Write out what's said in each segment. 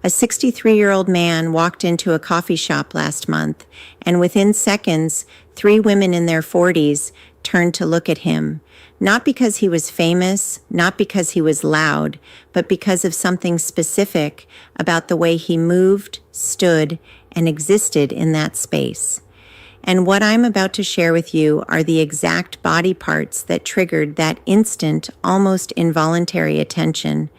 A 63-year-old man walked into a coffee shop last month, and within seconds, 3 women in their 40s turned to look at him, not because he was famous, not because he was loud, but because of something specific about the way he moved, stood, and existed in that space. And what I'm about to share with you are the exact body parts that triggered that instant, almost involuntary attention.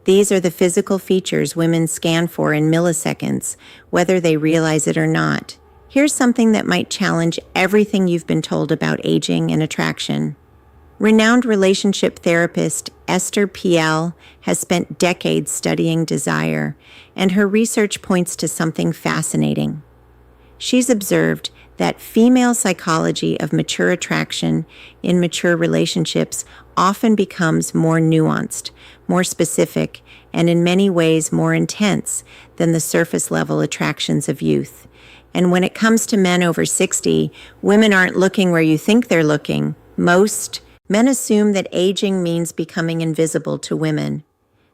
These are the physical features women scan for in milliseconds, whether they realize it or not. Here's something that might challenge everything you've been told about aging and attraction. Renowned relationship therapist Esther Perel has spent decades studying desire, and her research points to something fascinating. She's observed that female psychology of mature attraction in mature relationships often becomes more nuanced, more specific, and in many ways more intense than the surface-level attractions of youth. And when it comes to men over 60, women aren't looking where you think they're looking. Most men assume that aging means becoming invisible to women.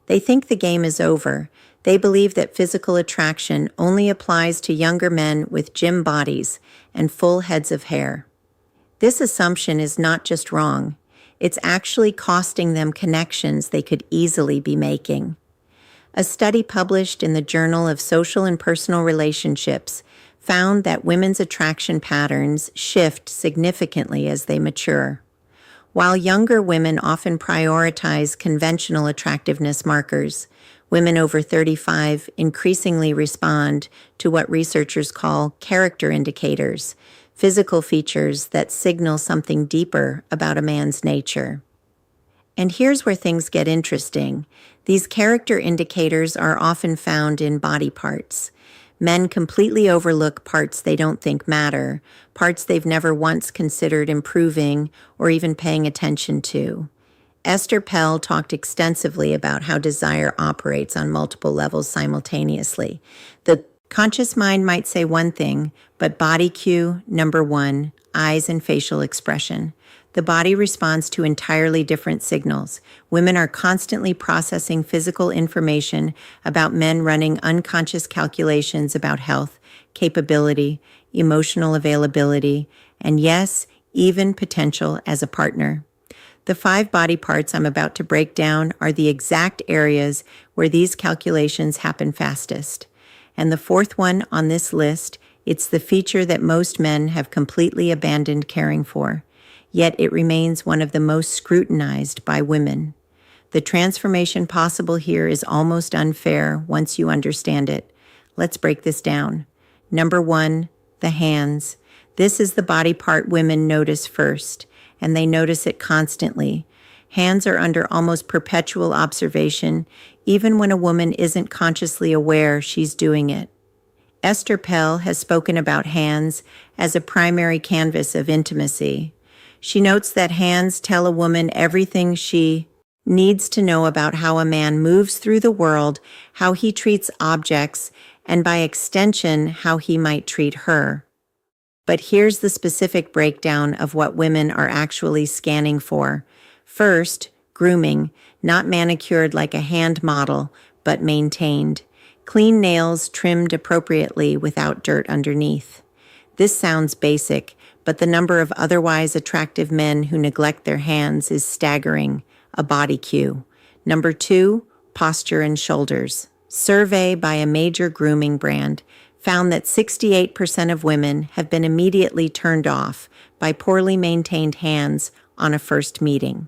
They think the game is over. They believe that physical attraction only applies to younger men with gym bodies and full heads of hair. This assumption is not just wrong. It's actually costing them connections they could easily be making. A study published in the Journal of Social and Personal Relationships found that women's attraction patterns shift significantly as they mature. While younger women often prioritize conventional attractiveness markers, women over 35 increasingly respond to what researchers call character indicators, physical features that signal something deeper about a man's nature. And here's where things get interesting. These character indicators are often found in body parts. Men completely overlook parts they don't think matter, parts they've never once considered improving or even paying attention to. Esther Perel talked extensively about how desire operates on multiple levels simultaneously. The conscious mind might say one thing, but body cue, number one, eyes and facial expression. The body responds to entirely different signals. Women are constantly processing physical information about men, running unconscious calculations about health, capability, emotional availability, and yes, even potential as a partner. The 5 body parts I'm about to break down are the exact areas where these calculations happen fastest. And the 4th one on this list, it's the feature that most men have completely abandoned caring for. Yet it remains one of the most scrutinized by women. The transformation possible here is almost unfair once you understand it. Let's break this down. Number 1, the hands. This is the body part women notice first, and they notice it constantly. Hands are under almost perpetual observation, even when a woman isn't consciously aware she's doing it. Esther Perel has spoken about hands as a primary canvas of intimacy. She notes that hands tell a woman everything she needs to know about how a man moves through the world, how he treats objects, and by extension, how he might treat her. But here's the specific breakdown of what women are actually scanning for. First, grooming, not manicured like a hand model, but maintained. Clean nails trimmed appropriately without dirt underneath. This sounds basic, but the number of otherwise attractive men who neglect their hands is staggering, a body cue. Number 2, posture and shoulders. Survey by a major grooming brand found that 68% of women have been immediately turned off by poorly maintained hands on a first meeting.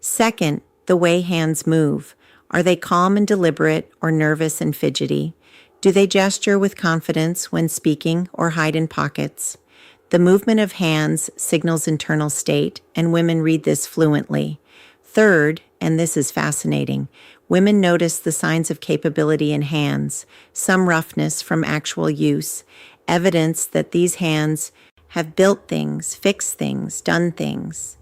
Second, the way hands move. Are they calm and deliberate or nervous and fidgety? Do they gesture with confidence when speaking or hide in pockets? The movement of hands signals internal state, and women read this fluently. Third, and this is fascinating, women notice the signs of capability in hands, some roughness from actual use, evidence that these hands have built things, fixed things, done things.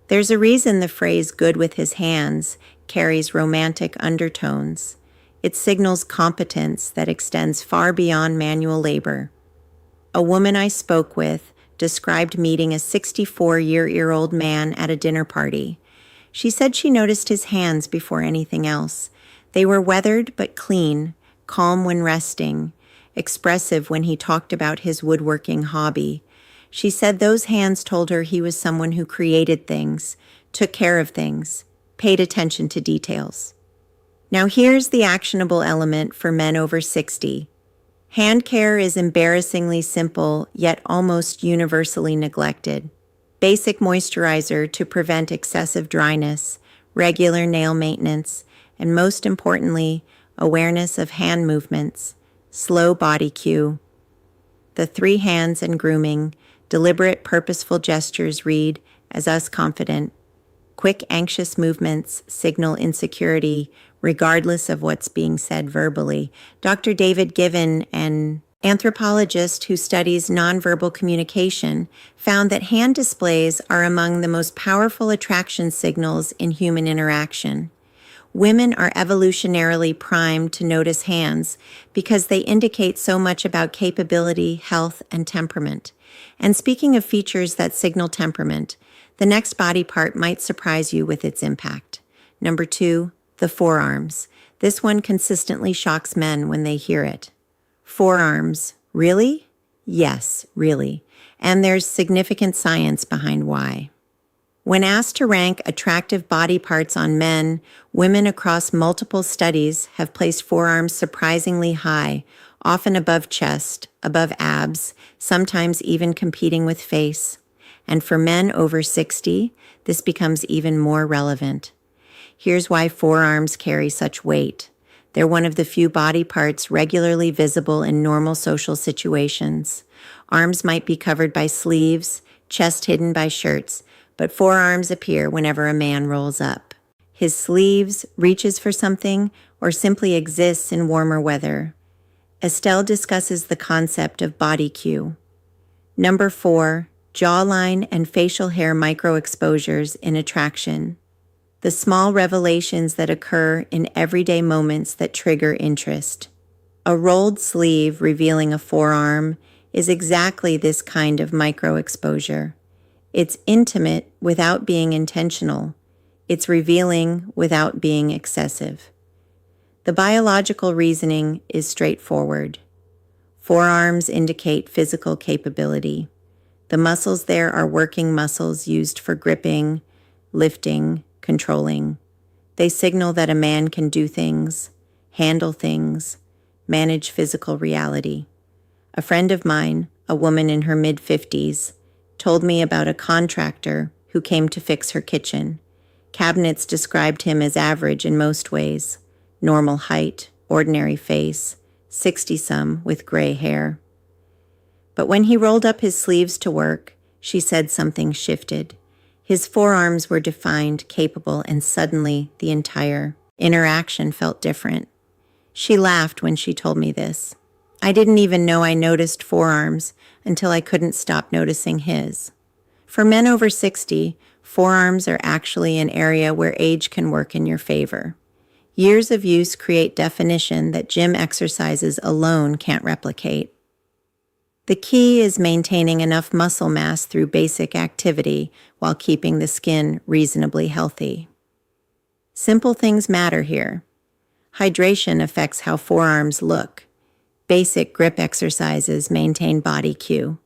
There's a reason the phrase "good with his hands" carries romantic undertones. It signals competence that extends far beyond manual labor. A woman I spoke with described meeting a 64-year-old man at a dinner party. She said she noticed his hands before anything else. They were weathered but clean, calm when resting, expressive when he talked about his woodworking hobby. She said those hands told her he was someone who created things, took care of things, paid attention to details. Now here's the actionable element for men over 60. Hand care is embarrassingly simple, yet almost universally neglected. Basic moisturizer to prevent excessive dryness, regular nail maintenance, and most importantly, awareness of hand movements, slow body cue. The three hands and grooming, deliberate purposeful gestures read as us confident. Quick anxious movements signal insecurity, regardless of what's being said verbally. Dr. David Given, an anthropologist who studies nonverbal communication, found that hand displays are among the most powerful attraction signals in human interaction. Women are evolutionarily primed to notice hands because they indicate so much about capability, health, and temperament. And speaking of features that signal temperament, the next body part might surprise you with its impact. Number 2, the forearms. This one consistently shocks men when they hear it. Forearms. Really? Yes, really. And there's significant science behind why. When asked to rank attractive body parts on men, women across multiple studies have placed forearms surprisingly high, often above chest, above abs, sometimes even competing with face. And for men over 60, this becomes even more relevant. Here's why forearms carry such weight. They're one of the few body parts regularly visible in normal social situations. Arms might be covered by sleeves, chest hidden by shirts, but forearms appear whenever a man rolls up. His sleeves, reaches for something, or simply exists in warmer weather. Estelle discusses the concept of body cue. Number 4, jawline and facial hair microexposures in attraction. The small revelations that occur in everyday moments that trigger interest. A rolled sleeve revealing a forearm is exactly this kind of microexposure. It's intimate without being intentional. It's revealing without being excessive. The biological reasoning is straightforward. Forearms indicate physical capability. The muscles there are working muscles used for gripping, lifting, controlling. They signal that a man can do things, handle things, manage physical reality. A friend of mine, a woman in her mid-50s, told me about a contractor who came to fix her kitchen. Cabinets described him as average in most ways. Normal height, ordinary face, 60-some with gray hair. But when he rolled up his sleeves to work, she said something shifted. His forearms were defined, capable, and suddenly the entire interaction felt different. She laughed when she told me this. I didn't even know I noticed forearms until I couldn't stop noticing his. For men over 60, forearms are actually an area where age can work in your favor. Years of use create definition that gym exercises alone can't replicate. The key is maintaining enough muscle mass through basic activity while keeping the skin reasonably healthy. Simple things matter here. Hydration affects how forearms look. Basic grip exercises maintain body cue.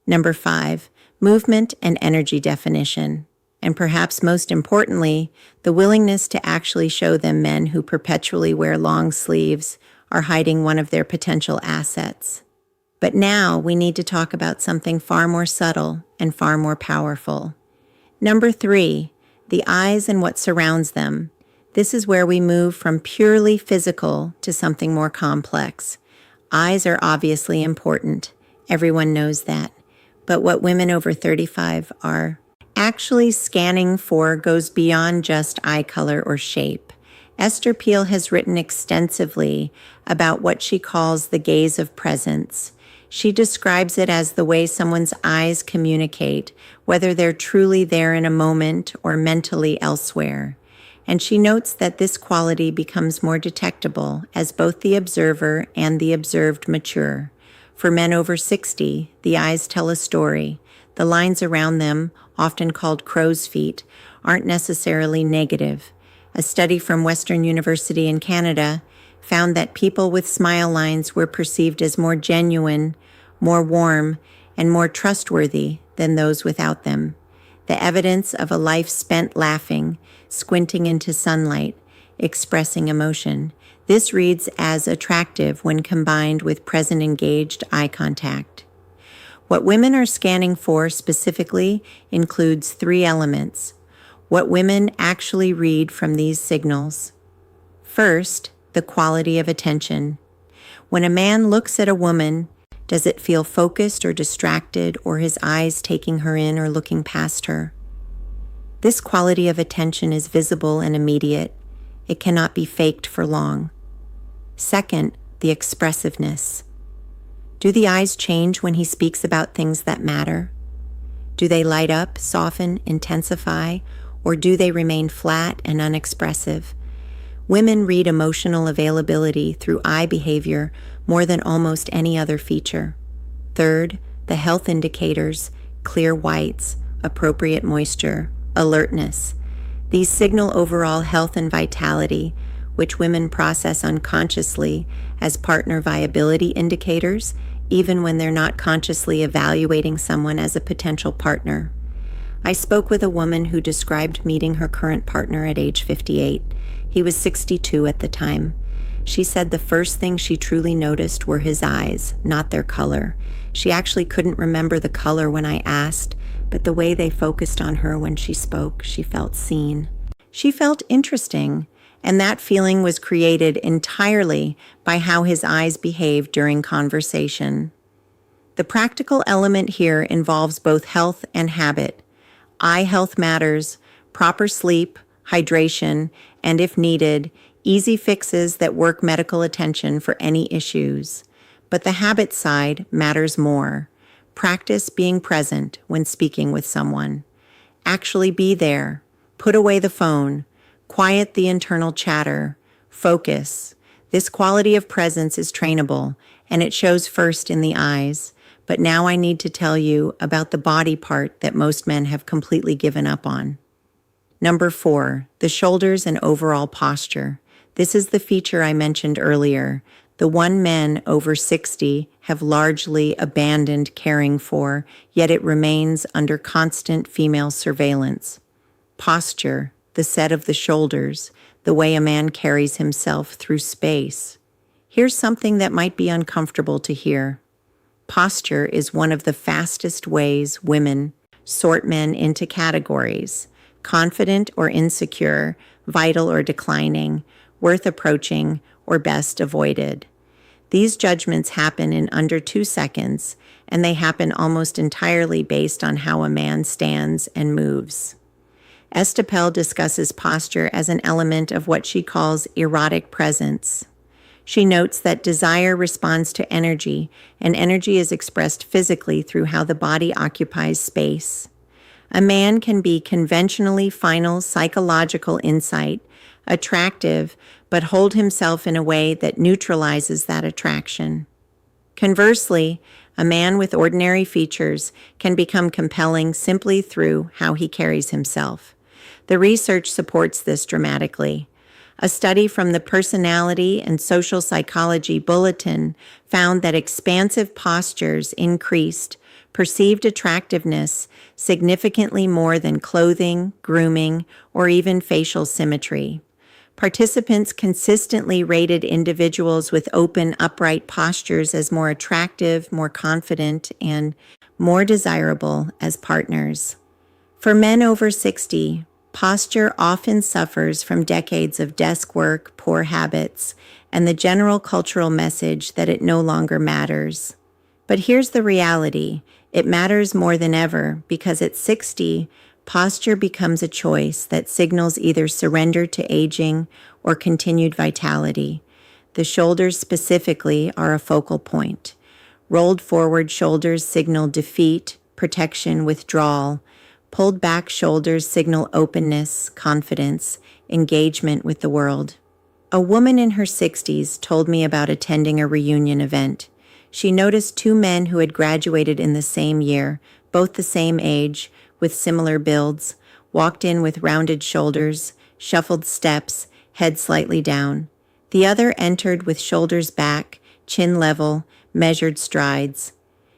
Number 5, movement and energy definition. And perhaps most importantly, the willingness to actually show them men who perpetually wear long sleeves are hiding one of their potential assets. But now we need to talk about something far more subtle and far more powerful. Number 3, the eyes and what surrounds them. This is where we move from purely physical to something more complex. Eyes are obviously important. Everyone knows that. But what women over 35 are actually scanning for goes beyond just eye color or shape. Esther Peel has written extensively about what she calls the gaze of presence. She describes it as the way someone's eyes communicate, whether they're truly there in a moment or mentally elsewhere. And she notes that this quality becomes more detectable as both the observer and the observed mature. For men over 60, the eyes tell a story. The lines around them, often called crow's feet, aren't necessarily negative. A study from Western University in Canada found that people with smile lines were perceived as more genuine, more warm, and more trustworthy than those without them. The evidence of a life spent laughing, squinting into sunlight, expressing emotion. This reads as attractive when combined with present engaged eye contact. What women are scanning for specifically includes 3 elements. What women actually read from these signals. First, the quality of attention. When a man looks at a woman, does it feel focused or distracted, or his eyes taking her in or looking past her? This quality of attention is visible and immediate. It cannot be faked for long. Second, the expressiveness. Do the eyes change when he speaks about things that matter? Do they light up, soften, intensify, or do they remain flat and unexpressive? Women read emotional availability through eye behavior more than almost any other feature. Third, the health indicators, clear whites, appropriate moisture, alertness. These signal overall health and vitality, which women process unconsciously as partner viability indicators, even when they're not consciously evaluating someone as a potential partner. I spoke with a woman who described meeting her current partner at age 58. He was 62 at the time. She said the first thing she truly noticed were his eyes, not their color. She actually couldn't remember the color when I asked, but the way they focused on her when she spoke, she felt seen. She felt interesting, and that feeling was created entirely by how his eyes behaved during conversation. The practical element here involves both health and habit. Eye health matters, proper sleep, hydration, and if needed, easy fixes that work medical attention for any issues. But the habit side matters more. Practice being present when speaking with someone. Actually be there. Put away the phone. Quiet the internal chatter. Focus. This quality of presence is trainable, and it shows first in the eyes. But now I need to tell you about the body part that most men have completely given up on. Number 4, the shoulders and overall posture. This is the feature I mentioned earlier, the one men over 60 have largely abandoned caring for, yet it remains under constant female surveillance. Posture, the set of the shoulders, the way a man carries himself through space. Here's something that might be uncomfortable to hear. Posture is one of the fastest ways women sort men into categories: confident or insecure, vital or declining, worth approaching, or best avoided. These judgments happen in under 2 seconds, and they happen almost entirely based on how a man stands and moves. Estapel discusses posture as an element of what she calls erotic presence. She notes that desire responds to energy, and energy is expressed physically through how the body occupies space. A man can be conventionally final psychological insight, attractive, but hold himself in a way that neutralizes that attraction. Conversely, a man with ordinary features can become compelling simply through how he carries himself. The research supports this dramatically. A study from the Personality and Social Psychology Bulletin found that expansive postures increased perceived attractiveness significantly more than clothing, grooming, or even facial symmetry. Participants consistently rated individuals with open, upright postures as more attractive, more confident, and more desirable as partners. For men over 60, posture often suffers from decades of desk work, poor habits, and the general cultural message that it no longer matters. But here's the reality. It matters more than ever because at 60, posture becomes a choice that signals either surrender to aging or continued vitality. The shoulders specifically are a focal point. Rolled forward shoulders signal defeat, protection, withdrawal. Pulled back shoulders signal openness, confidence, engagement with the world. A woman in her 60s told me about attending a reunion event. She noticed 2 men who had graduated in the same year, both the same age, with similar builds, walked in with rounded shoulders, shuffled steps, head slightly down. The other entered with shoulders back, chin level, measured strides.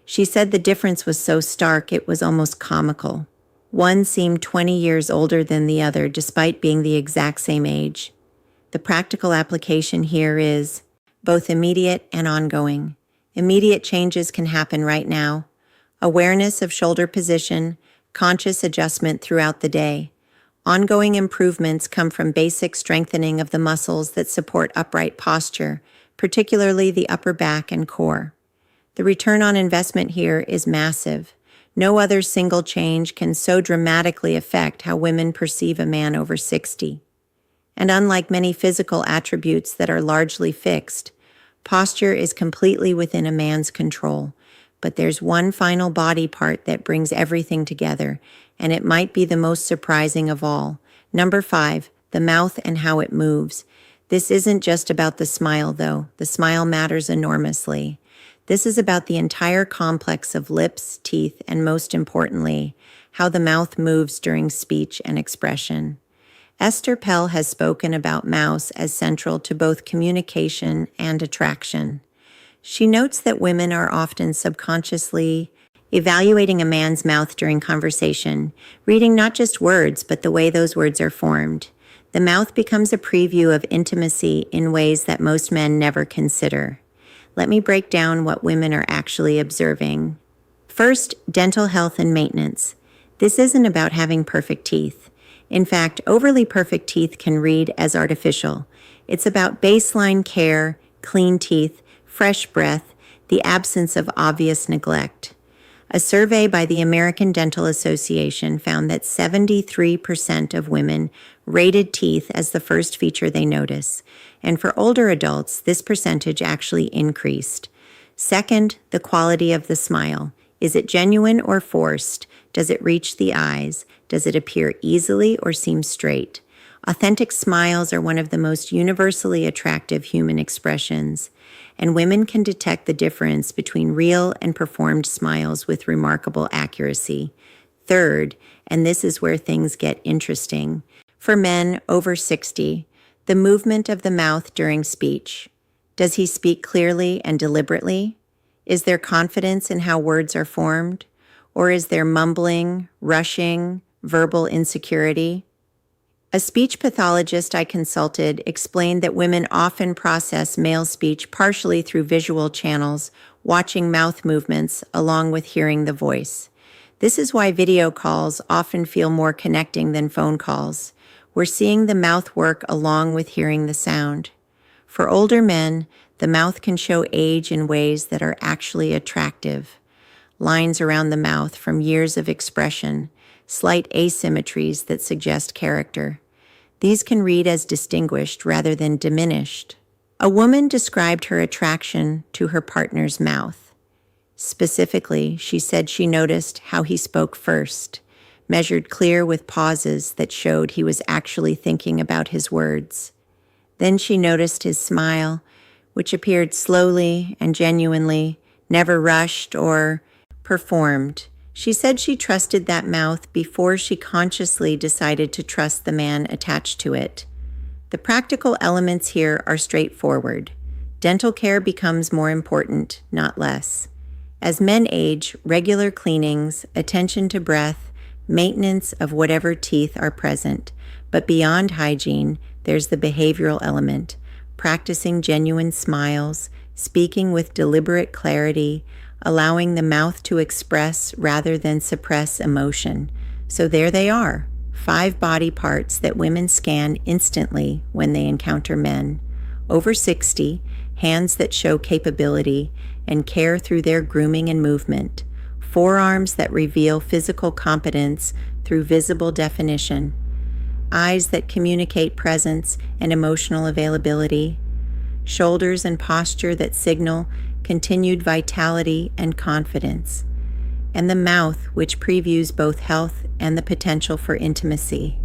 She said the difference was so stark it was almost comical. One seemed 20 years older than the other, despite being the exact same age. The practical application here is both immediate and ongoing. Immediate changes can happen right now. Awareness of shoulder position, conscious adjustment throughout the day. Ongoing improvements come from basic strengthening of the muscles that support upright posture, particularly the upper back and core. The return on investment here is massive. No other single change can so dramatically affect how women perceive a man over 60. And unlike many physical attributes that are largely fixed, posture is completely within a man's control. But there's one final body part that brings everything together, and it might be the most surprising of all. Number 5, the mouth and how it moves. This isn't just about the smile, though. The smile matters enormously. This is about the entire complex of lips, teeth, and most importantly, how the mouth moves during speech and expression. Esther Pell has spoken about mouth as central to both communication and attraction. She notes that women are often subconsciously evaluating a man's mouth during conversation, reading not just words, but the way those words are formed. The mouth becomes a preview of intimacy in ways that most men never consider. Let me break down what women are actually observing. First, dental health and maintenance. This isn't about having perfect teeth. In fact, overly perfect teeth can read as artificial. It's about baseline care, clean teeth, fresh breath, the absence of obvious neglect. A survey by the American Dental Association found that 73% of women rated teeth as the first feature they notice, and for older adults, this percentage actually increased. Second, the quality of the smile. Is it genuine or forced? Does it reach the eyes? Does it appear easily or seem straight? Authentic smiles are one of the most universally attractive human expressions, and women can detect the difference between real and performed smiles with remarkable accuracy. Third, and this is where things get interesting, for men over 60, the movement of the mouth during speech. Does he speak clearly and deliberately? Is there confidence in how words are formed? Or is there mumbling, rushing, verbal insecurity? A speech pathologist I consulted explained that women often process male speech partially through visual channels, watching mouth movements along with hearing the voice. This is why video calls often feel more connecting than phone calls. We're seeing the mouth work along with hearing the sound. For older men, the mouth can show age in ways that are actually attractive. Lines around the mouth from years of expression, slight asymmetries that suggest character. These can read as distinguished rather than diminished. A woman described her attraction to her partner's mouth. Specifically, she said she noticed how he spoke first, measured clear with pauses that showed he was actually thinking about his words. Then she noticed his smile, which appeared slowly and genuinely, never rushed or performed. She said she trusted that mouth before she consciously decided to trust the man attached to it. The practical elements here are straightforward. Dental care becomes more important, not less. As men age, regular cleanings, attention to breath, maintenance of whatever teeth are present. But beyond hygiene, there's the behavioral element, practicing genuine smiles, speaking with deliberate clarity, allowing the mouth to express rather than suppress emotion. So there they are, 5 body parts that women scan instantly when they encounter men. Over 60, hands that show capability and care through their grooming and movement. Forearms that reveal physical competence through visible definition. Eyes that communicate presence and emotional availability. Shoulders and posture that signal continued vitality and confidence, and the mouth which previews both health and the potential for intimacy.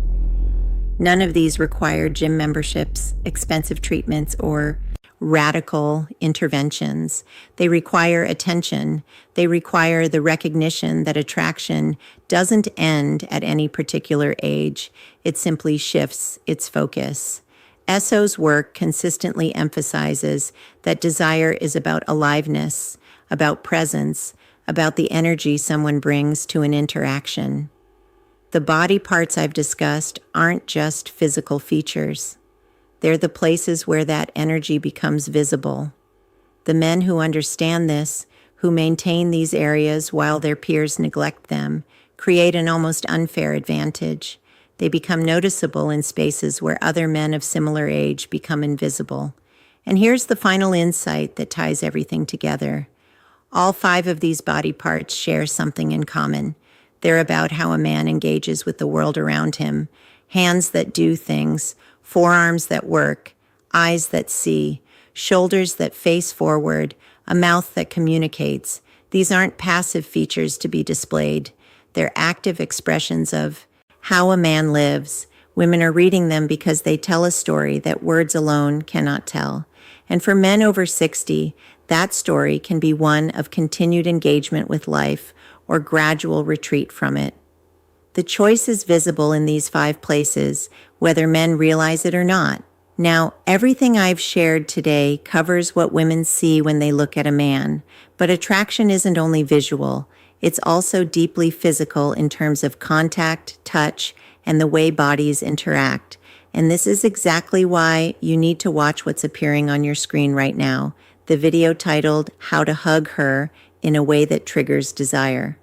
None of these require gym memberships, expensive treatments, or radical interventions. They require attention. They require the recognition that attraction doesn't end at any particular age. It simply shifts its focus. Esso's work consistently emphasizes that desire is about aliveness, about presence, about the energy someone brings to an interaction. The body parts I've discussed aren't just physical features. They're the places where that energy becomes visible. The men who understand this, who maintain these areas while their peers neglect them, create an almost unfair advantage. They become noticeable in spaces where other men of similar age become invisible. And here's the final insight that ties everything together. All 5 of these body parts share something in common. They're about how a man engages with the world around him. Hands that do things, forearms that work, eyes that see, shoulders that face forward, a mouth that communicates. These aren't passive features to be displayed. They're active expressions of how a man lives. Women are reading them because they tell a story that words alone cannot tell. And for men over 60, that story can be one of continued engagement with life or gradual retreat from it. The choice is visible in these 5 places, whether men realize it or not. Now, everything I've shared today covers what women see when they look at a man, but attraction isn't only visual. It's also deeply physical in terms of contact, touch, and the way bodies interact. And this is exactly why you need to watch what's appearing on your screen right now, the video titled How to Hug Her in a Way That Triggers Desire.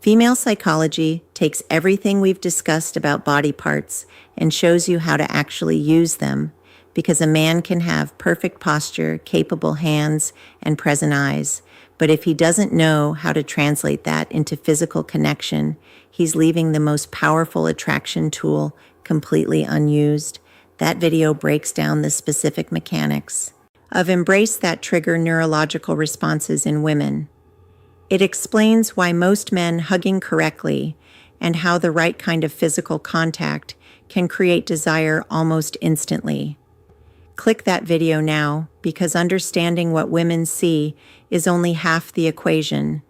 Female psychology takes everything we've discussed about body parts and shows you how to actually use them, because a man can have perfect posture, capable hands, and present eyes. But if he doesn't know how to translate that into physical connection, he's leaving the most powerful attraction tool completely unused. That video breaks down the specific mechanics of embrace that trigger neurological responses in women. It explains why most men hugging correctly and how the right kind of physical contact can create desire almost instantly. Click that video now, because understanding what women see is only half the equation.